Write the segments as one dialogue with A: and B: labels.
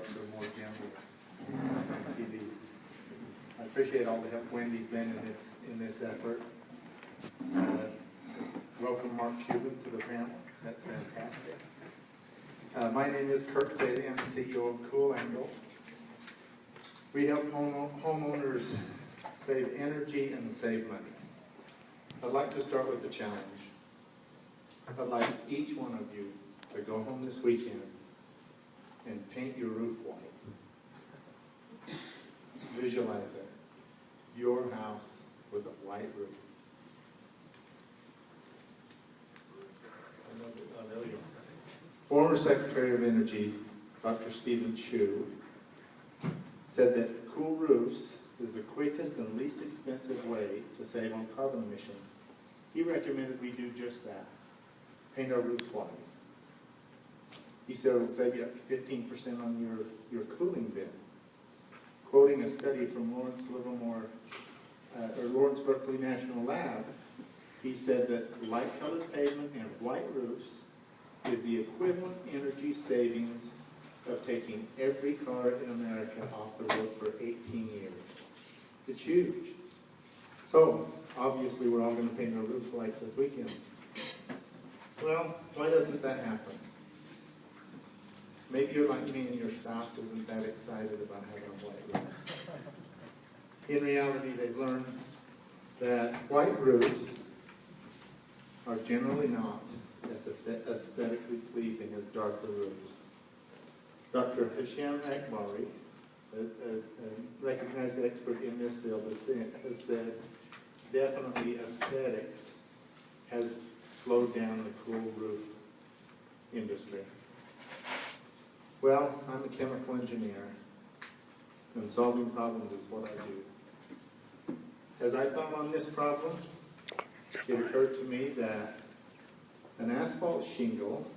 A: jokes are more gentle on TV. I appreciate all the help Wendy's been in this effort. Welcome Mark Cuban to the panel. That's fantastic. My name is Kirk Bailey. I'm the CEO of Cool Angle. We help homeowners save energy and save money. I'd like to start with the challenge. I'd like each one of you to go home this weekend and paint your roof white. Visualize it. Your house with a white roof. Former Secretary of Energy, Dr. Stephen Chu, said that cool roofs is the quickest and least expensive way to save on carbon emissions. He recommended we do just that. Paint our roofs white. He said it'll save you up to 15% on your cooling bill. Quoting a study from Lawrence Berkeley National Lab, he said that light-colored pavement and white roofs is the equivalent energy savings of taking every car in America off the road for 18 years. It's huge. So, obviously we're all going to paint our roofs white this weekend. Well, why doesn't that happen? Maybe you're like me and your spouse isn't that excited about having a white roof. In reality, they've learned that white roofs are generally not as aesthetically pleasing as darker roofs. Dr. Hisham Akbari, a recognized expert in this field, has said definitely aesthetics has slowed down the cool roof industry. Well, I'm a chemical engineer, and solving problems is what I do. As I thought on this problem, it occurred to me that an asphalt shingle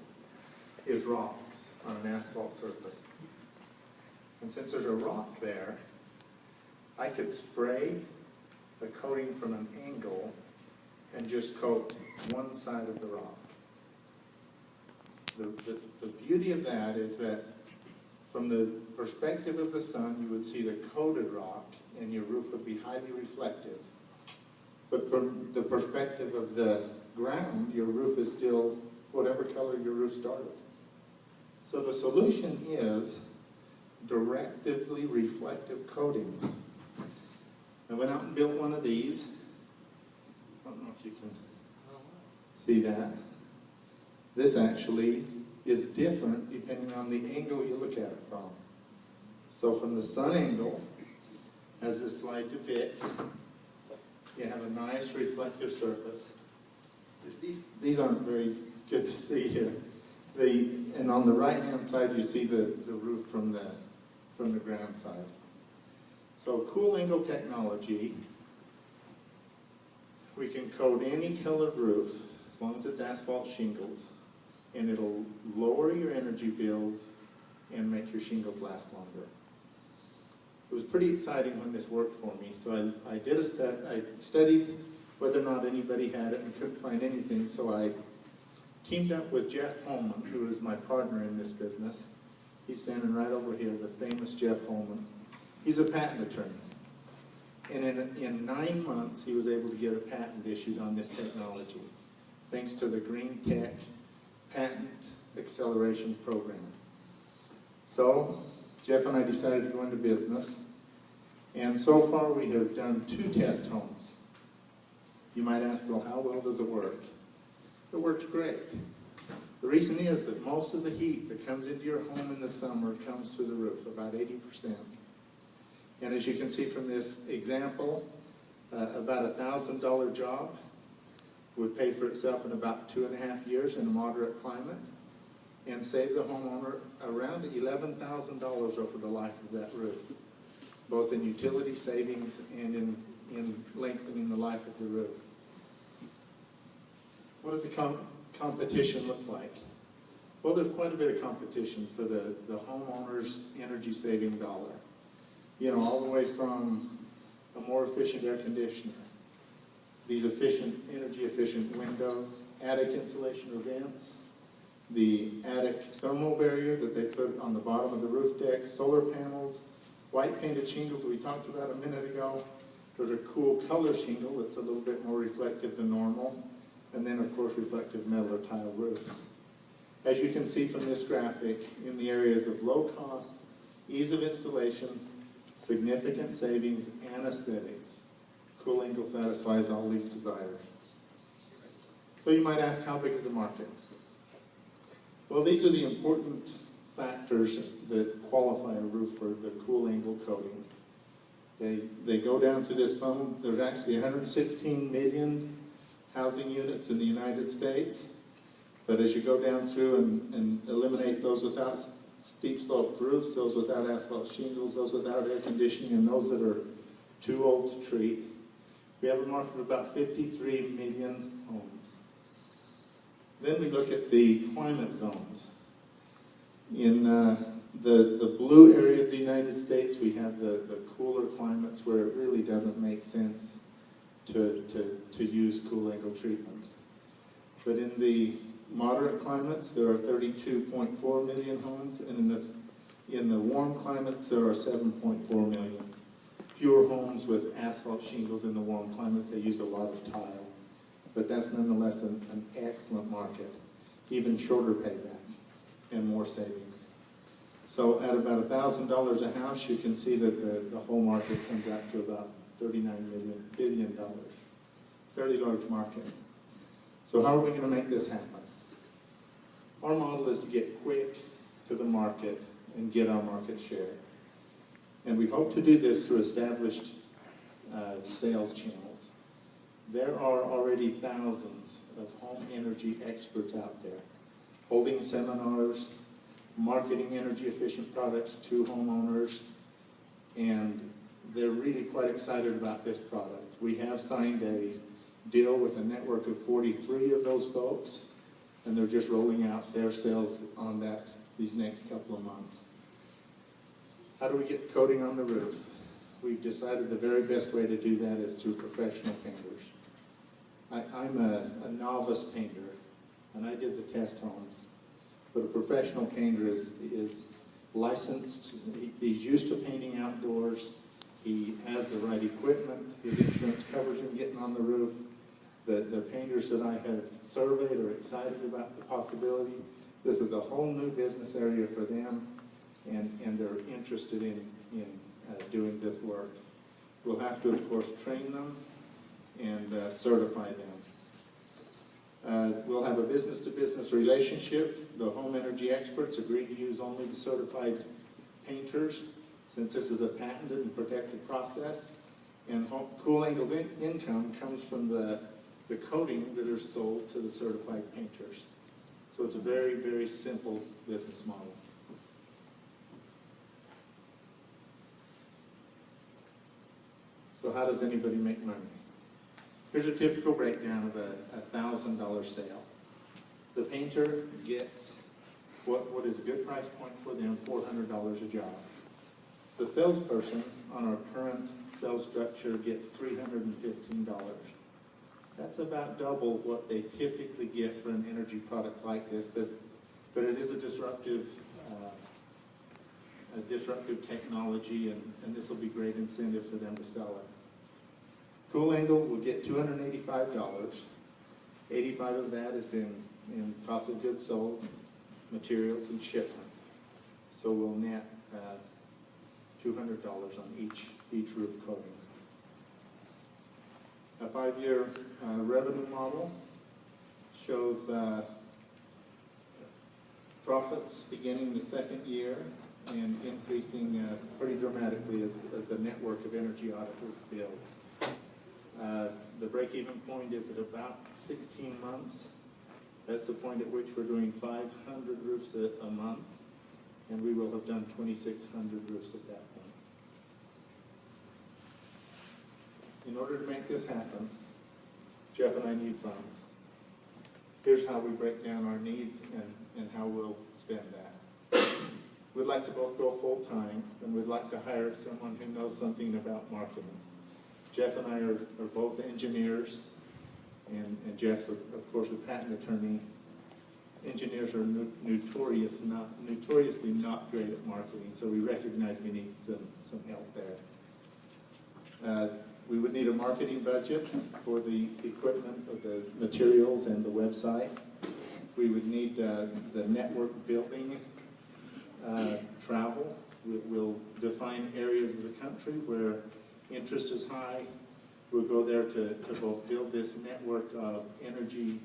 A: is rocks on an asphalt surface. And since there's a rock there, I could spray the coating from an angle and just coat one side of the rock. The beauty of that is that from the perspective of the sun, you would see the coated rock and your roof would be highly reflective. But from the perspective of the ground, your roof is still whatever color your roof started. So the solution is directively reflective coatings. I went out and built one of these. I don't know if you can see that. This actually is different depending on the angle you look at it from. So from the sun angle, as this slide depicts, you have a nice reflective surface. These aren't very good to see here. And on the right-hand side, you see the roof from the ground side. So cool angle technology, we can coat any colored roof as long as it's asphalt shingles, and it'll lower your energy bills and make your shingles last longer. It was pretty exciting when this worked for me, so I studied whether or not anybody had it and couldn't find anything, so I teamed up with Jeff Holman, who is my partner in this business. He's standing right over here, the famous Jeff Holman. He's a patent attorney. And in 9 months, he was able to get a patent issued on this technology, thanks to the Green Tech Patent Acceleration Program. So, Jeff and I decided to go into business, and so far we have done 2 test homes. You might ask, well, how well does it work? It works great. The reason is that most of the heat that comes into your home in the summer comes through the roof, about 80%. And as you can see from this example, about a $1,000 job would pay for itself in about 2.5 years in a moderate climate and save the homeowner around $11,000 over the life of that roof, both in utility savings and in lengthening the life of the roof. What does the competition look like? Well, there's quite a bit of competition for the homeowner's energy saving dollar. You know, all the way from a more efficient air conditioner, these energy efficient windows, attic insulation or vents, the attic thermal barrier that they put on the bottom of the roof deck, solar panels, white painted shingles we talked about a minute ago. There's a cool color shingle that's a little bit more reflective than normal. And then, of course, reflective metal or tile roofs. As you can see from this graphic, in the areas of low cost, ease of installation, significant savings, and aesthetics, Cool Eagle satisfies all these desires. So you might ask, how big is the market? Well, these are the important factors that qualify a roof for the Cool Eagle coating. They go down through this funnel. There's actually 116 million housing units in the United States. But as you go down through and eliminate those without steep sloped roofs, those without asphalt shingles, those without air conditioning, and those that are too old to treat, we have a market of about 53 million homes. Then we look at the climate zones. In the blue area of the United States, we have the cooler climates where it really doesn't make sense to use Cool Eagle treatments. But in the moderate climates, there are 32.4 million homes, and in the warm climates, there are 7.4 million. Fewer homes with asphalt shingles in the warm climates. They use a lot of tile. But that's nonetheless an excellent market, even shorter payback and more savings. So at about $1,000 a house, you can see that the whole market comes out to about $39 billion. Fairly large market. So how are we going to make this happen? Our model is to get quick to the market and get our market share. And we hope to do this through established sales channels. There are already thousands of home energy experts out there holding seminars, marketing energy efficient products to homeowners, and they're really quite excited about this product. We have signed a deal with a network of 43 of those folks, and they're just rolling out their sales on that these next couple of months. How do we get the coating on the roof? We've decided the very best way to do that is through professional painters. I'm a novice painter, and I did the test homes. But a professional painter is licensed. He's used to painting outdoors. He has the right equipment. His insurance covers him getting on the roof. The painters that I have surveyed are excited about the possibility. This is a whole new business area for them, and they're interested in doing this work. We'll have to, of course, train them and certify them. We'll have a business-to-business relationship. The home energy experts agree to use only the certified painters, since this is a patented and protected process. And Cool Eagle's income comes from the coating that are sold to the certified painters. So it's a very, very simple business model. So how does anybody make money? Here's a typical breakdown of a $1,000 sale. The painter gets what is a good price point for them, $400 a job. The salesperson on our current sales structure gets $315. That's about double what they typically get for an energy product like this, but it is a disruptive technology, and this will be great incentive for them to sell it. Cool Eagle will get $285. 85 of that is in cost of goods sold, materials, and shipment. So we'll net $200 on each roof coating. A 5-year revenue model shows profits beginning the second year and increasing pretty dramatically as the network of energy auditors builds. The break-even point is at about 16 months. That's the point at which we're doing 500 roofs a month, and we will have done 2,600 roofs at that point. In order to make this happen, Jeff and I need funds. Here's how we break down our needs and how we'll spend that. We'd like to both go full-time, and we'd like to hire someone who knows something about marketing. Jeff and I are both engineers, and Jeff's, of course, a patent attorney. engineers are notoriously not great at marketing, so we recognize we need some help there. We would need a marketing budget for the equipment, of the materials, and the website. We would need the network building travel. We'll define areas of the country where interest is high. We'll go there to both build this network of energy,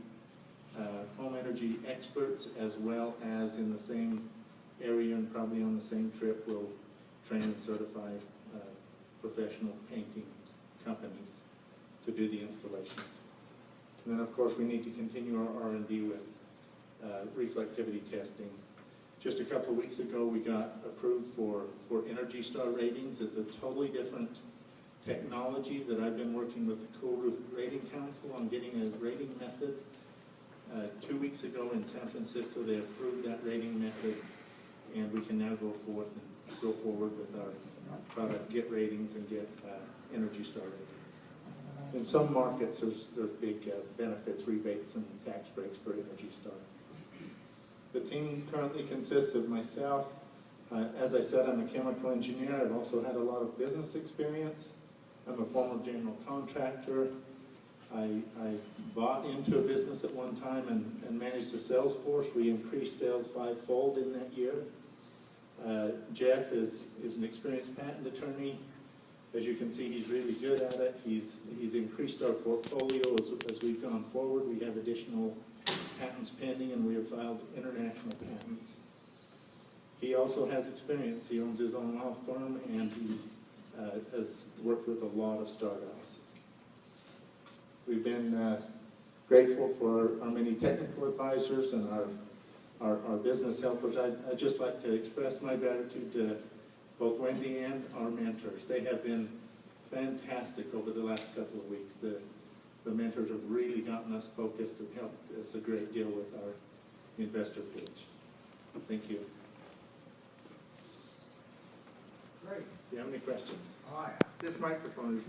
A: home energy experts, as well as in the same area and probably on the same trip, we'll train and certify professional painting companies to do the installations. And then, of course, we need to continue our R&D with reflectivity testing. Just a couple of weeks ago, we got approved for Energy Star ratings. It's a totally different technology that I've been working with the Cool Roof Rating Council on getting a rating method. 2 weeks ago in San Francisco, they approved that rating method, and we can now go forward with our product, get ratings, and get Energy Star ratings. In some markets, there's big benefits, rebates, and tax breaks for Energy Star. The team currently consists of myself. As I said, I'm a chemical engineer. I've also had a lot of business experience. I'm a former general contractor. I bought into a business at one time and managed a sales force. We increased sales 5-fold in that year. Jeff is an experienced patent attorney. As you can see, he's really good at it. He's increased our portfolio as we've gone forward. We have additional patents pending, and we have filed international patents. He also has experience. He owns his own law firm, and he has worked with a lot of startups. We've been grateful for our many technical advisors and our business helpers. I'd just like to express my gratitude to both Wendy and our mentors. They have been fantastic over the last couple of weeks. The mentors have really gotten us focused and helped us a great deal with our investor pitch. Thank you.
B: Great.
A: Do you have any questions?
B: Hi.
A: This microphone is